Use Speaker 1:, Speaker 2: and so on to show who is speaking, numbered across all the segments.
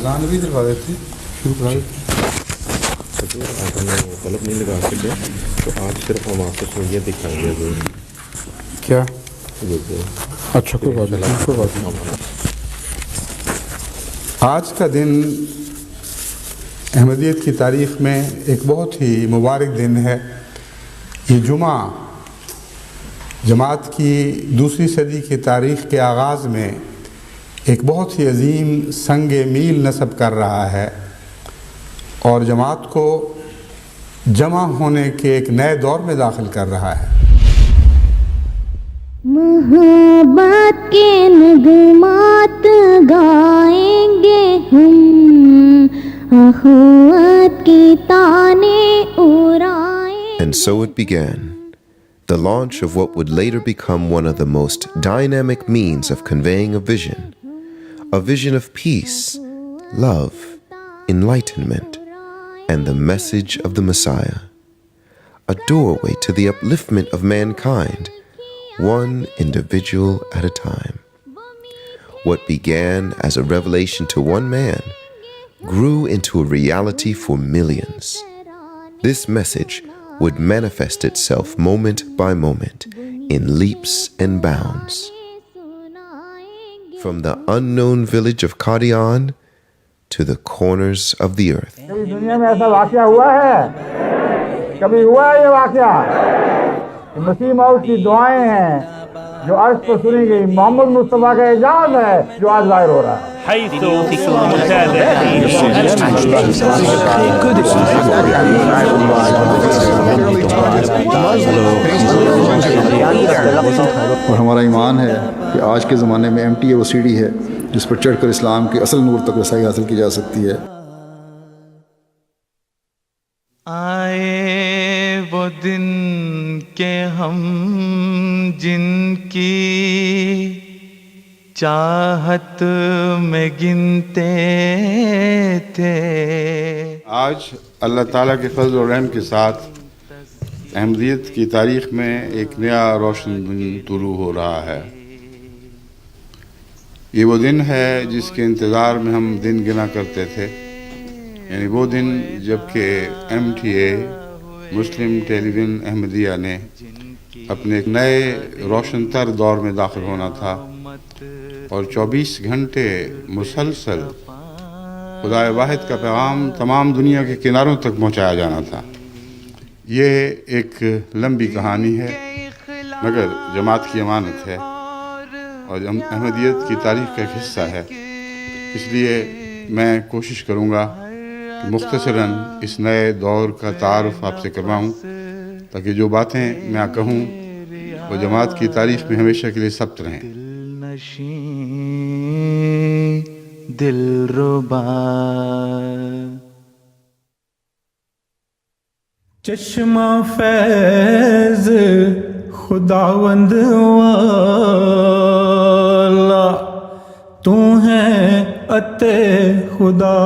Speaker 1: अजान भी दिलवा देते शुरू करा देते।
Speaker 2: बल्ब नहीं लगा सके तो आज सिर्फ हम आपको ये दिखाएंगे।
Speaker 1: क्या? अच्छा कोई बात नहीं, कोई बात नहीं। आज का दिन अहमदियत की तारीख़ में एक बहुत ही मुबारक दिन है। ये जुमा जमात की दूसरी सदी की तारीख़ के आगाज़ में एक बहुत ही अजीम संग मील नस्ब कर रहा है और जमात को जमा होने के एक नए दौर में दाखिल कर रहा है।
Speaker 3: मोहब्बत के नगमात गाएंगे हम, अखुवत की ताने उड़ाएंगे।
Speaker 4: And so it began, the launch of what would later become one of the most dynamic means of conveying a vision of peace, love, enlightenment, and the message of the Messiah, a doorway to the upliftment of mankind, one individual at a time. What began as a revelation to one man grew into a reality for millions. This message would manifest itself moment by moment in leaps and bounds. From the unknown village of Qadian to the corners of the earth.
Speaker 5: कभी दुनिया में ऐसा वाक़या हुआ है? कभी हुआ है ये वाक़या? मसीह मौद की दुआएं हैं जो अर्श पर सुनी गई, मोहम्मद मुस्तफ़ा का एजाज़ है जो आज ज़ाहिर हो रहा है।
Speaker 6: और हमारा ईमान है कि आज के ज़माने में MTA वो सीढ़ी है जिस पर चढ़कर इस्लाम के असल नूर तक रसाई हासिल की जा सकती है।
Speaker 7: आए वो दिन के हम जिनकी चाहत में गिनते थे।
Speaker 1: आज अल्लाह ताला के फजल और रहम के साथ अहमदियत की तारीख़ में एक नया रोशन दिन तुलू हो रहा है। ये वो दिन है जिसके इंतज़ार में हम दिन गिना करते थे, यानी वो दिन जबकि MTA मुस्लिम टेलीविज़न अहमदिया ने अपने एक नए रोशन तर दौर में दाखिल होना था और 24 घंटे मुसलसल खुदाए वाहिद का पैगाम तमाम दुनिया के किनारों तक पहुँचाया जाना था। ये एक लंबी कहानी है मगर जमात की अमानत है और अहमदियत की तारीख़ का एक हिस्सा है, इसलिए मैं कोशिश करूँगा कि मुख्तसरन इस नए दौर का तारुफ आपसे करवाऊँ ताकि जो बातें मैं कहूँ वो जमात की तारीख़ में हमेशा के लिए सब्त रहें।
Speaker 7: दिलरुबा चश्मा फैज़ खुदावंद वाला तू है अते खुदा।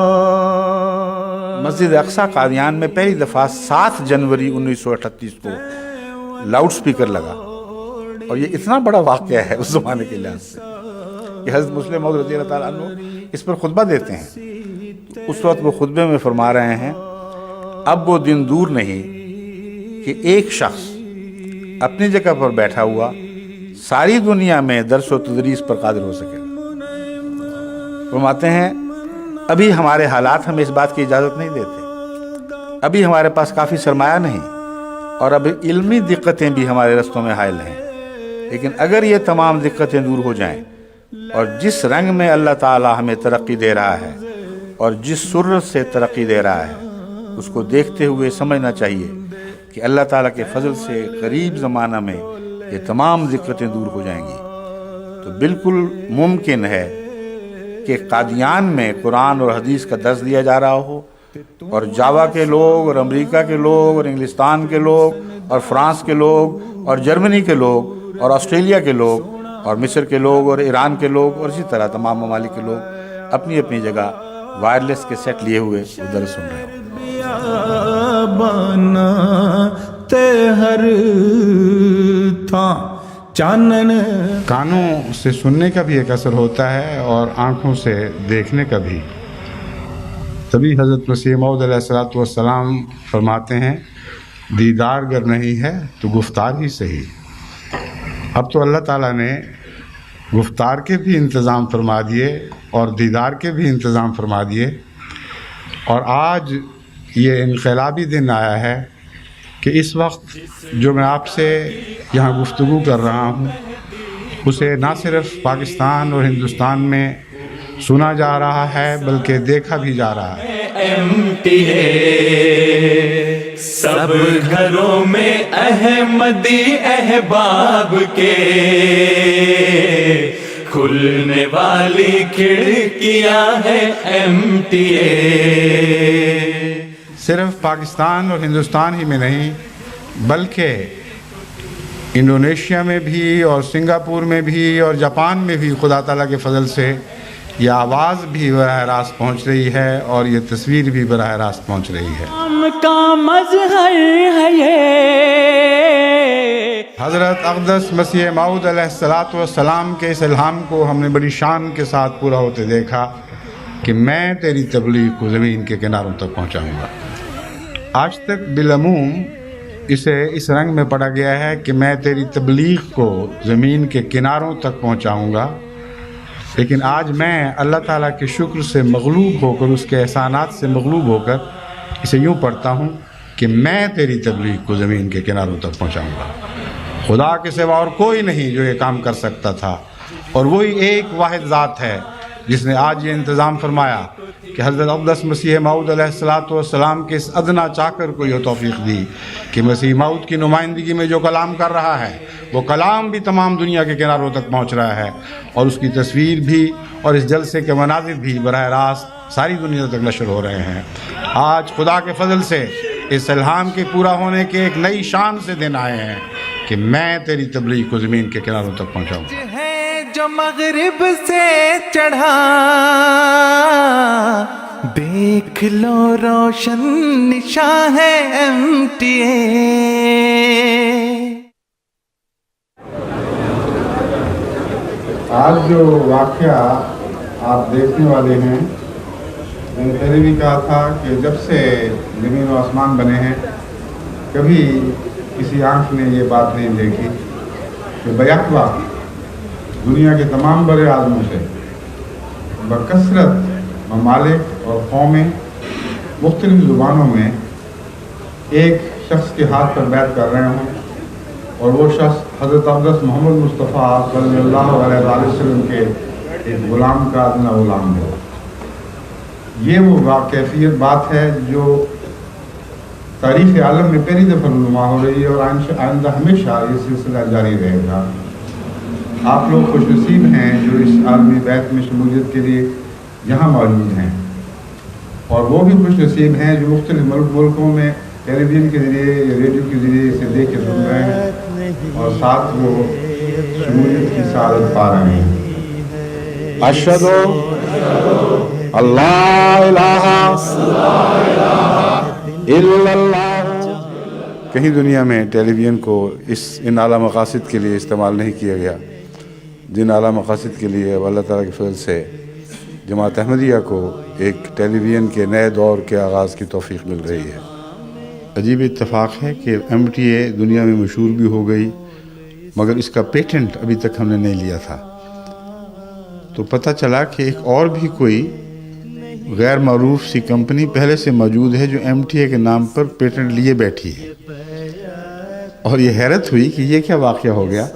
Speaker 8: मस्जिद अक्सा कादियान में पहली दफ़ा 7 जनवरी 1938 को लाउड स्पीकर लगा और ये इतना बड़ा वाक़या है उस ज़माने के लिहाज से कि हज़रत मुस्लिम मौद रज़ी अल्लाह ताला अन्हु इस पर खुतबा देते हैं। तो उस वक्त वो खुतबे में फरमा रहे हैं, अब वो दिन दूर नहीं कि एक शख्स अपनी जगह पर बैठा हुआ सारी दुनिया में दर्स व तदरीस पर कादिर हो सके। फरमाते हैं अभी हमारे हालात हमें इस बात की इजाज़त नहीं देते, अभी हमारे पास काफ़ी सरमाया नहीं और अभी इल्मी दिक्कतें भी हमारे रस्तों में हायल हैं, लेकिन अगर ये तमाम दिक्कतें दूर हो जाएं और जिस रंग में अल्लाह ताला हमें तरक्की दे रहा है और जिस सुर्रत से तरक्की दे रहा है उसको देखते हुए समझना चाहिए कि अल्लाह ताला के फजल से करीब ज़माना में ये तमाम दिक्कतें दूर हो जाएंगी। तो बिल्कुल मुमकिन है कि कादियान में कुरान और हदीस का दर्स दिया जा रहा हो और जावा के लोग और अमेरिका के लोग और इंग्लिस्तान के लोग और फ्रांस के लोग और जर्मनी के लोग और ऑस्ट्रेलिया के लोग और मिस्र के लोग और ईरान के लोग और इसी तरह तमाम ममालिक के लोग अपनी अपनी जगह वायरलेस के सेट लिए हुए उधर सुन रहे हो।
Speaker 1: चानन कानों से सुनने का भी एक असर होता है और आँखों से देखने का भी। तभी हज़रत मसीह मौद अलैहिस्सलाम फरमाते हैं दीदार अगर नहीं है तो गुफ्तार ही सही। अब तो अल्लाह ताला ने गुफ्तार के भी इंतज़ाम फरमा दिए और दीदार के भी इंतज़ाम फरमा दिए, और आज ये इनकलाबी दिन आया है कि इस वक्त जो मैं आपसे यहाँ गुफ्तगू कर रहा हूँ उसे ना सिर्फ पाकिस्तान और हिंदुस्तान में सुना जा रहा है बल्कि देखा भी जा रहा है।
Speaker 7: MTA सब घरों में अहमदी अहबाब के खुलने वाली खिड़कियां है MTA।
Speaker 1: सिर्फ पाकिस्तान और हिंदुस्तान ही में नहीं बल्कि इंडोनेशिया में भी और सिंगापुर में भी और जापान में भी खुदा ताला के फजल से ये आवाज़ भी बराह रास्त पहुँच रही है और ये तस्वीर भी बराह रास्त पहुँच रही है।
Speaker 7: का मज़हर है ये
Speaker 1: हज़रत अक़दस मसीह मऊद अलैहिस्सलाम के इस इल्हाम को हमने बड़ी शान के साथ पूरा होते देखा कि मैं तेरी तबलीग को ज़मीन के किनारों तक पहुँचाऊँगा। आज तक बिलअमूम इसे इस रंग में पढ़ा गया है कि मैं तेरी तबलीग को ज़मीन के किनारों तक पहुँचाऊँगा, लेकिन आज मैं अल्लाह ताला के शुक्र से मग़लूब होकर, उसके एहसानात से मग़लूब होकर इसे यूँ पढ़ता हूँ कि मैं तेरी तबलीग को ज़मीन के किनारों तक पहुँचाऊँगा। खुदा के सिवा और कोई नहीं जो ये काम कर सकता था, और वही एक वाहिद ज़ात है जिसने आज ये इंतज़ाम फरमाया कि हज़रत अक़दस मसीह मऊद अलैहिस्सलाम के इस अदना चाकर को यह तौफ़ीक़ दी कि मसीह मऊद की नुमाइंदगी में जो कलाम कर रहा है वो कलाम भी तमाम दुनिया के किनारों तक पहुँच रहा है, और उसकी तस्वीर भी और इस जलसे के मनाज़िर भी बराह रास्त सारी दुनिया तक नशर हो रहे हैं। आज खुदा के फजल से इस इल्हाम के पूरा होने के एक नई शान से दिन आए हैं कि मैं तेरी तबलीग को ज़मीन के किनारों तक पहुँचाऊँ।
Speaker 7: जो मगरिब से चढ़ा देख लो रोशन निशान है MTA।
Speaker 1: आज जो वाक़या आप देखने वाले हैं, मैंने पहले भी कहा था कि जब से ज़मीन और आसमान बने हैं कभी किसी आँख ने ये बात नहीं देखी कि बैक वक्त दुनिया के तमाम बड़े आदमों से बकसरत ममालिक और कौमें मुख्तलिफ ज़ुबानों में एक शख्स के हाथ पर बैत कर रहे हों, और वो शख्स हज़रत अक़दस मोहम्मद मुस्तफ़ा सल्लल्लाहु अलैहि वसल्लम के एक ग़ुलाम का अदना ग़ुलाम हो। ये वो कैफियत बात है जो तारीख़ आलम में पहली दफ़ा नुमा हो रही है, और आइंदा हमेशा ये सिलसिला जारी रहेगा। आप लोग खुशनसीब हैं जो इस आलमी बैत में शमूलियत के लिए यहाँ मौजूद हैं, और वो भी खुशनसीब हैं जो मुख्तलिफ मुल्कों में टेलीविज़न के ज़रिए या रेडियो के ज़रिए इसे देख के सुन रहे हैं और साथ वो शमूलियत की सआदत पा रहे हैं। अशहदु अल्ला इलाहा इल्लल्लाह। कहीं दुनिया में टेलीविज़न को इन आला मकासद के लिए इस्तेमाल नहीं किया गया जिन आला मकासद के लिए अल्लाह ताला के फजल से जमात अहमदिया को एक टेलीविज़न के नए दौर के आगाज़ की तौफ़ीक़ मिल रही है। अजीब इत्तफ़ाक़ है कि MTA दुनिया में मशहूर भी हो गई, मगर इसका पेटेंट अभी तक हमने नहीं लिया था। तो पता चला कि एक और भी कोई गैर मारूफ सी कंपनी पहले से मौजूद है जो MTA के नाम पर पेटेंट लिए बैठी है, और ये हैरत हुई कि ये क्या वाक़या हो गया।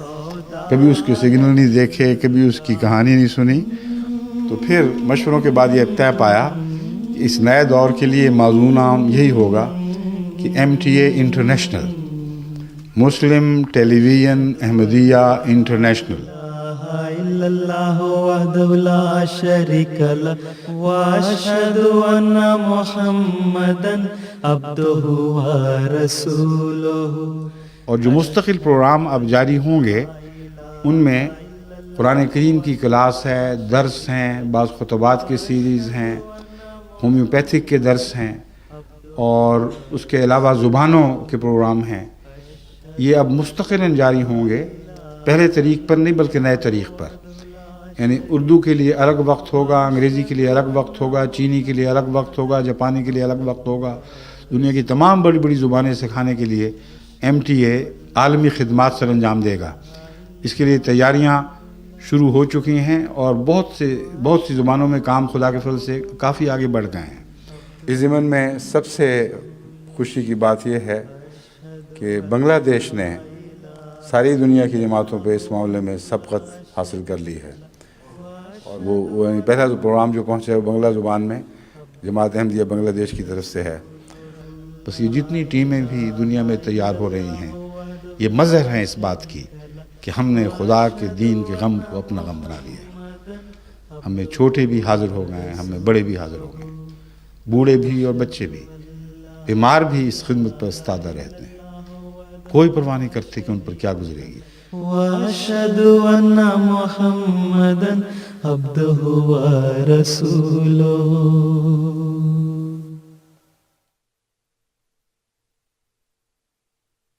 Speaker 1: कभी उसके सिग्नल नहीं देखे, कभी उसकी कहानी नहीं सुनी, तो फिर मशवरों के बाद ये तय पाया कि इस नए दौर के लिए मौज़ू नाम यही होगा कि MTA इंटरनेशनल, मुस्लिम टेलीविज़न अहमदिया इंटरनेशनल। और जो मुस्तकिल प्रोग्राम अब जारी होंगे उनमें कुरान करीम की क्लास है, दर्स हैं, बाज़ खुतबात की सीरीज़ हैं, होम्योपैथिक के दर्स हैं, और उसके अलावा ज़ुबानों के प्रोग्राम हैं। ये अब मुस्तक़िलन जारी होंगे, पहले तरीक़ पर नहीं बल्कि नए तरीक़ पर। यानी उर्दू के लिए अलग वक्त होगा, अंग्रेज़ी के लिए अलग वक्त होगा, चीनी के लिए अलग वक्त होगा, जापानी के लिए अलग वक्त होगा। दुनिया की तमाम बड़ी बड़ी ज़ुबानें सिखाने के लिए MTA आलमी खिदमात सर अंजाम देगा। इसके लिए तैयारियाँ शुरू हो चुकी हैं और बहुत सी ज़ुबानों में काम खुदा के फजल से काफ़ी आगे बढ़ गए हैं। इस ज़मन में सबसे खुशी की बात यह है कि बांग्लादेश ने सारी दुनिया की जमातों पे इस मामले में सबकत हासिल कर ली है और वो पहला जो प्रोग्राम जो पहुँचा है वो बांग्ला ज़ुबान में जमात अहमदिया बांग्लादेश की तरफ से है। बस ये जितनी टीमें भी दुनिया में तैयार हो रही हैं ये मज़हर हैं इस बात की कि हमने खुदा के दीन के गम को अपना गम बना लिया। हमें छोटे भी हाजिर हो गए हैं, हमें बड़े भी हाजिर हो गए हैं, बूढ़े भी और बच्चे भी, बीमार भी इस खिदमत पर इस्तादा रहते हैं। कोई परवाह नहीं करते कि उन पर क्या गुजरेगी।
Speaker 7: वअशहदु अन्ना मुहम्मदन अब्दुहु व रसूलुहु।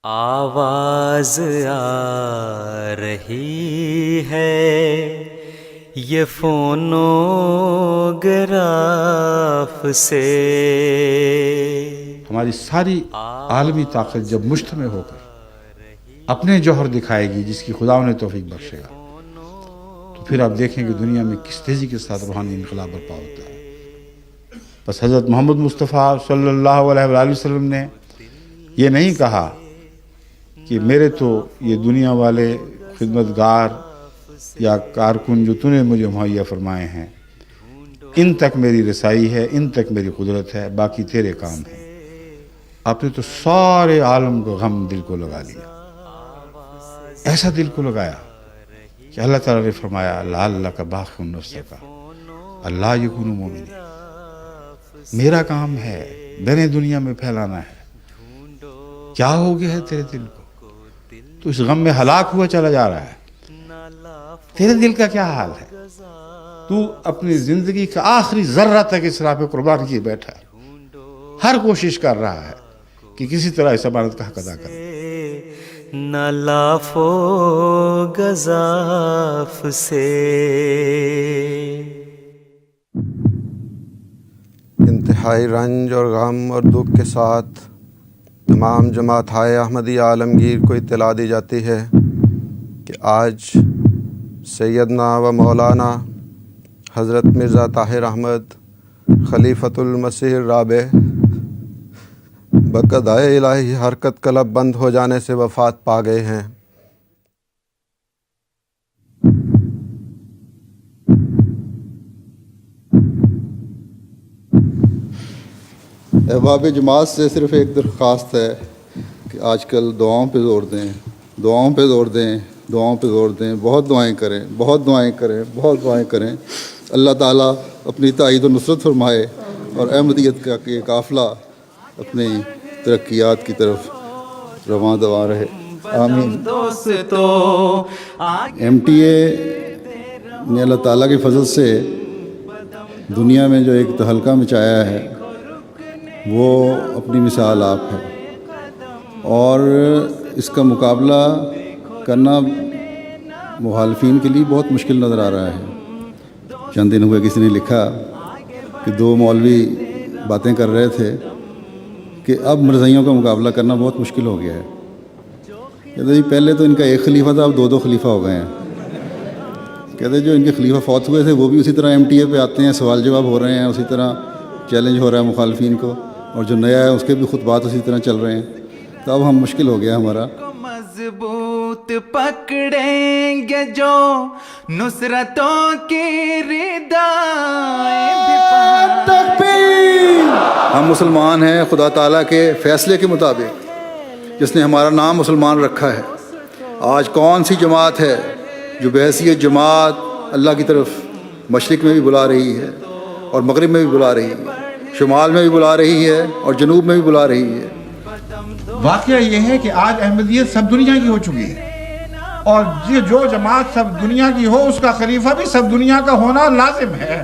Speaker 7: आवाज आ रही है ये फोनोग्राफ से।
Speaker 1: हमारी सारी आलमी ताकत जब मुश्तमिल होकर अपने जौहर दिखाएगी जिसकी खुदा उन्हें तौफीक बख्शेगा, तो फिर आप देखेंगे दुनिया में किस तेज़ी के साथ रूहानी इनकलाब बर्पा होता है। बस हज़रत मोहम्मद मुस्तफ़ा सल्लल्लाहु अलैहि वसल्लम ने ये नहीं कहा कि मेरे तो ये दुनिया वाले खिदमतगार या कारकुन जो तूने मुझे मुहैया फरमाए हैं इन तक मेरी रसाई है, इन तक मेरी कुदरत है, बाकी तेरे काम है। आपने तो सारे आलम को गम दिल को लगा लिया, ऐसा दिल को लगाया कि अल्लाह ताला ने फरमाया लअल्लका बाखिउन नफ्सका अल्ला यकूनु मुमिनीन। मेरा काम है, मैंने दुनिया में फैलाना है। क्या हो गया है तेरे दिल को? तो इस गम में हलाक हुआ चला जा रहा है। तेरे दिल का क्या हाल है? तू अपनी जिंदगी का आखिरी जर्रा तक इस राह पे कुर्बान किए बैठा है, हर कोशिश कर रहा है कि किसी तरह इस अमानत का हक अदा करे।
Speaker 7: न लाफो गज़ाफ से।
Speaker 2: इंतहाई रंज और गम और दुख के साथ तमाम जमात-ए अहमदिया आलमगीर को इत्तला दी जाती है कि आज सैयदना व मौलाना हज़रत मिर्ज़ा ताहिर अहमद खलीफतुल मसीह राबे बक़दाए इलाही हरकत कलब बंद हो जाने से वफ़ात पा गए हैं।
Speaker 6: अहबाब जमात से सिर्फ़ एक दरख्वास्त है कि आजकल दुआओं पे ज़ोर दें, दुआओं पे ज़ोर दें, दुआओं पे ज़ोर दें। बहुत दुआएं करें, बहुत दुआएं करें, बहुत दुआएं करें। अल्लाह ताला अपनी ताईद व नुसरत फरमाए और अहमदियत का ये काफ़िला अपनी तरक्कियात की तरफ रवां दवा रहे। आमीन। MTA ने अल्लाह ताला के फजल से दुनिया में जो एक तहलका मचाया है वो अपनी मिसाल आप है और इसका मुकाबला करना मुखालफिन के लिए बहुत मुश्किल नज़र आ रहा है। चंद दिन हुए किसी ने लिखा कि दो मौलवी बातें कर रहे थे कि अब मरज़इयों का मुकाबला करना बहुत मुश्किल हो गया है। कहते जी पहले तो इनका एक खलीफा था, अब दो खलीफा हो गए हैं। कहते जो इनके खलीफा फौत हुए थे वो भी उसी तरह MTA पे आते हैं, सवाल जवाब हो रहे हैं, उसी तरह चैलेंज हो रहा है मुखालफिन को, और जो नया है उसके भी खुतबात उसी तरह चल रहे हैं। तो अब हम मुश्किल हो गया हमारा।
Speaker 7: मजबूत पकड़ेंगे जो नुसरतों की रिदाएं भी
Speaker 6: हम मुसलमान हैं खुदा ताला के फ़ैसले के मुताबिक, जिसने हमारा नाम मुसलमान रखा है। आज कौन सी जमात है जो बहैसियत जमात अल्लाह की तरफ मशरिक़ में भी बुला रही है और मगरिब में भी बुला रही है, शुमाल में भी बुला रही है और जनूब में भी बुला रही है।
Speaker 1: वाक़या ये है कि आज अहमदियत सब दुनिया की हो चुकी है और जो जमात सब दुनिया की हो उसका खलीफा भी सब दुनिया का होना लाजिम है।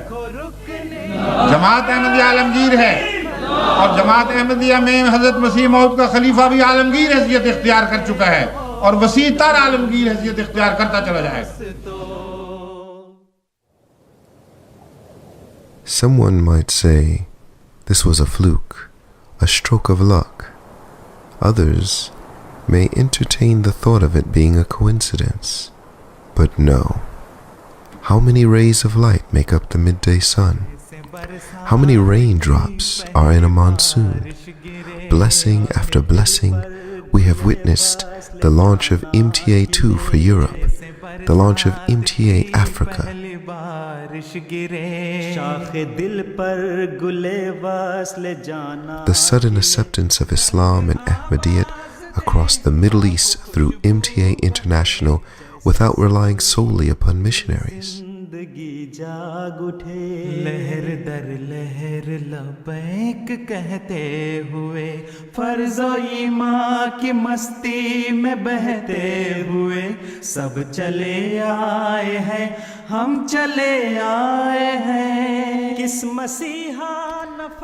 Speaker 1: जमात अहमदिया आलमगीर है और जमात अहमदिया में हज़रत मसीह मौद का खलीफा भी आलमगीर हैसियत इख्तियार कर चुका है और वसी तर आलमगीर हैसियत इख्तियार करता चला जाएगा।
Speaker 4: Someone might say this was a fluke, a stroke of luck. Others may entertain the thought of it being a coincidence. But no. How many rays of light make up the midday sun? How many raindrops are in a monsoon? Blessing after blessing, we have witnessed the launch of MTA2 for Europe, the launch of MTA Africa. The sudden acceptance of Islam and Ahmadiyyat across the Middle East through MTA International without relying solely upon missionaries.
Speaker 7: لہر در لہر لبیک کہتے ہوئے فرض و ایمان کی مستی میں بہتے ہوئے سب چلے آئے ہیں ہم چلے آئے ہیں کس مسیحا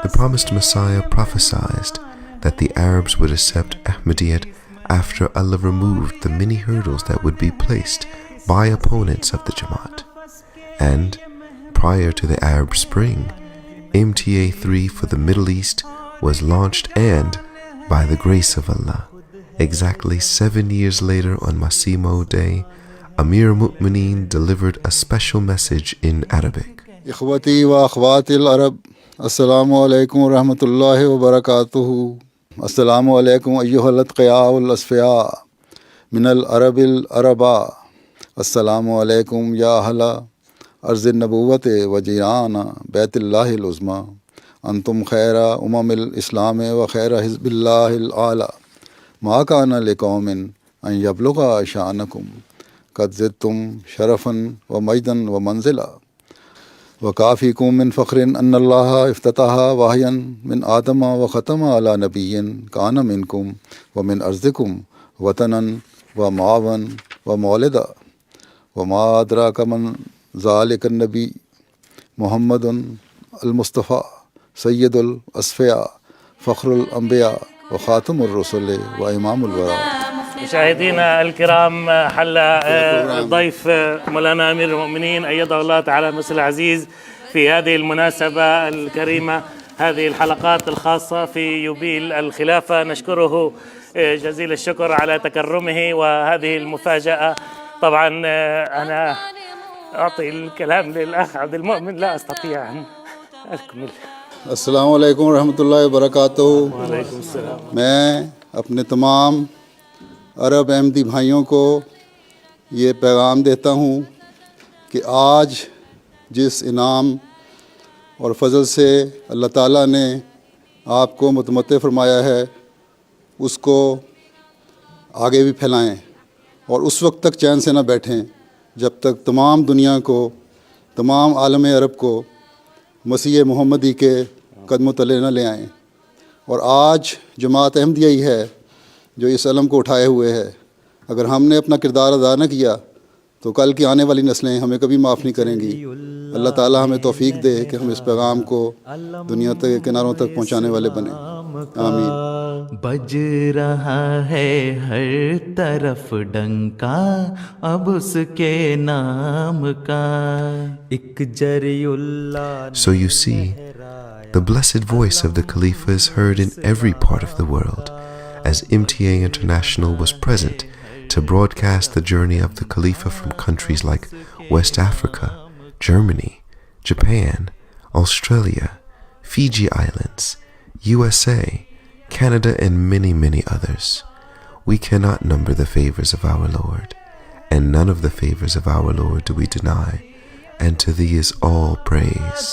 Speaker 4: The promised Messiah prophesied that the Arabs would accept Ahmadiyyat after Allah removed the many hurdles that would be placed by opponents of the Jamaat. And prior to the Arab Spring, MTA3 for the Middle East was launched, and by the grace of Allah, exactly 7 years later on Masimo Day, Amir Mu'mineen delivered a special message in Arabic.
Speaker 6: Ikhwati wa akhwati al-Arab, assalamu alaikum wa rahmatullahi wa barakatuhu. Assalamu alaikum ayyuhal atqiya wal asfiya min al-Arab al-Araba. Assalamu alaikum ya ahla عرض النبوت و جیران بیت اللہ العظمی انتم خیر امم الاسلام و خیر حزب اللہ الاعلی ما کان لقوم ان یبلغ شانکم قد زدتم شرفا و مجدا و منزلا وکافیکم من فخر ان اللہ افتتح وحیا من آدم و ختم علی نبی کان منکم و من ارضکم وطنا و معاون و مولدا وما ادراک من ذالک النبی محمد المصطفیٰ سید الاصفیاء فخر الانبیاء وخاتم الرسل وامام الورى.
Speaker 9: مشاهدينا الكرام، حل ضيف مولانا امير المؤمنين ايده الله تعالى المسيح العزيز في هذه المناسبه الكريمه، هذه الحلقات الخاصه في يوبيل الخلافه. نشكره جزيل الشكر على تكرمه وهذه المفاجاه. طبعا انا أعطي الكلام للأخ عبد المؤمن، لا أستطيع أن أكمل.
Speaker 6: السلام علیکم ورحمۃ اللہ وبرکاتہ.
Speaker 9: وعلیکم السلام.
Speaker 6: میں اپنے تمام عرب احمدی بھائیوں کو یہ پیغام دیتا ہوں کہ آج جس انعام اور فضل سے اللہ تعالیٰ نے آپ کو متمتع فرمایا ہے اس کو آگے بھی پھیلائیں، اور اس وقت تک چین سے نہ بیٹھیں جب تک تمام دنیا کو، تمام عالم عرب کو مسیح محمدی کے قدموں تلے نہ لے آئیں. اور آج جماعت احمدیہ ہی ہے جو اس علم کو اٹھائے ہوئے ہے. اگر ہم نے اپنا کردار ادا نہ کیا تو کل کی آنے والی نسلیں ہمیں کبھی معاف نہیں کریں گی. اللہ تعالی ہمیں توفیق دے کہ ہم اس پیغام کو دنیا کے کناروں تک پہنچانے والے بنیں. آمین.
Speaker 7: بج رہا ہے ہر طرف ڈنکا اب اس کے نام کا ایک جری اللہ.
Speaker 4: So you see, the blessed voice of the Khalifa is heard in every part of the world, as MTA International was present to broadcast the journey of the Khalifa from countries like West Africa, Germany, Japan, Australia, Fiji Islands, USA, Canada, and many, many others. We cannot number the favors of our Lord, and none of the favors of our Lord do we deny, and to Thee is all praise.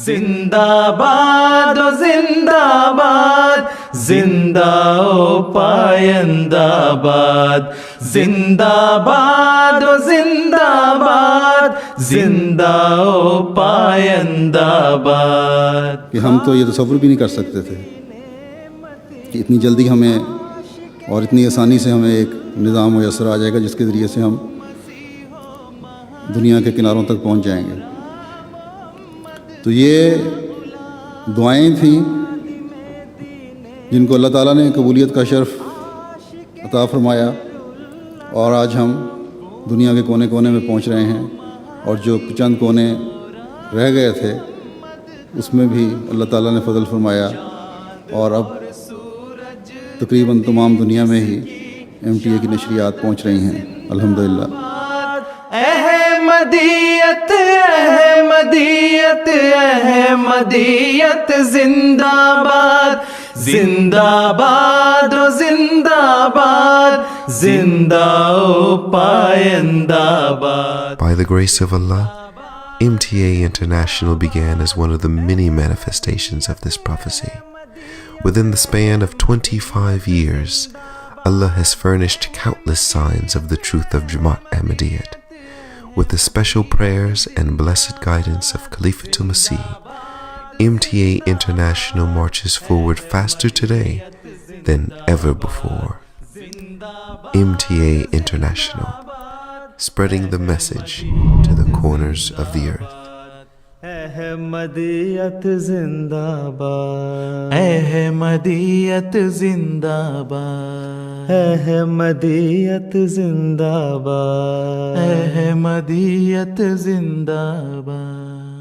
Speaker 7: زندہ باد و زندہ باد، زندہ و پائندہ باد، زندہ باد و زندہ باد، زندہ و پائندہ باد.
Speaker 6: کہ ہم تو یہ تصور بھی نہیں کر سکتے تھے کہ اتنی جلدی ہمیں اور اتنی آسانی سے ہمیں ایک نظام میسر آ جائے گا جس کے ذریعے سے ہم دنیا کے کناروں تک پہنچ جائیں گے. تو یہ دعائیں تھیں جن کو اللہ تعالیٰ نے قبولیت کا شرف عطا فرمایا، اور آج ہم دنیا کے کونے کونے میں پہنچ رہے ہیں. اور جو چند کونے رہ گئے تھے اس میں بھی اللہ تعالیٰ نے فضل فرمایا اور اب تقریباً تمام دنیا میں ہی MTA کی نشریات پہنچ رہی ہیں الحمدللہ۔
Speaker 7: احمدیت احمدیت احمدیت زندہ باد زندہ باد و زندہ باد زندہ و پائندہ باد۔
Speaker 4: By the grace of Allah, MTA International began as one of the many manifestations of this prophecy. Within the span of 25 years, Allah has furnished countless signs of the truth of Jamaat Ahmadiyyat. With the special prayers and blessed guidance of Khalifatul Masih, MTA International marches forward faster today than ever before. MTA International, spreading the message to the corners of the earth.
Speaker 7: احمدیت زندہ باد احمدیت زندہ باد احمدیت زندہ باد احمدیت زندہ باد۔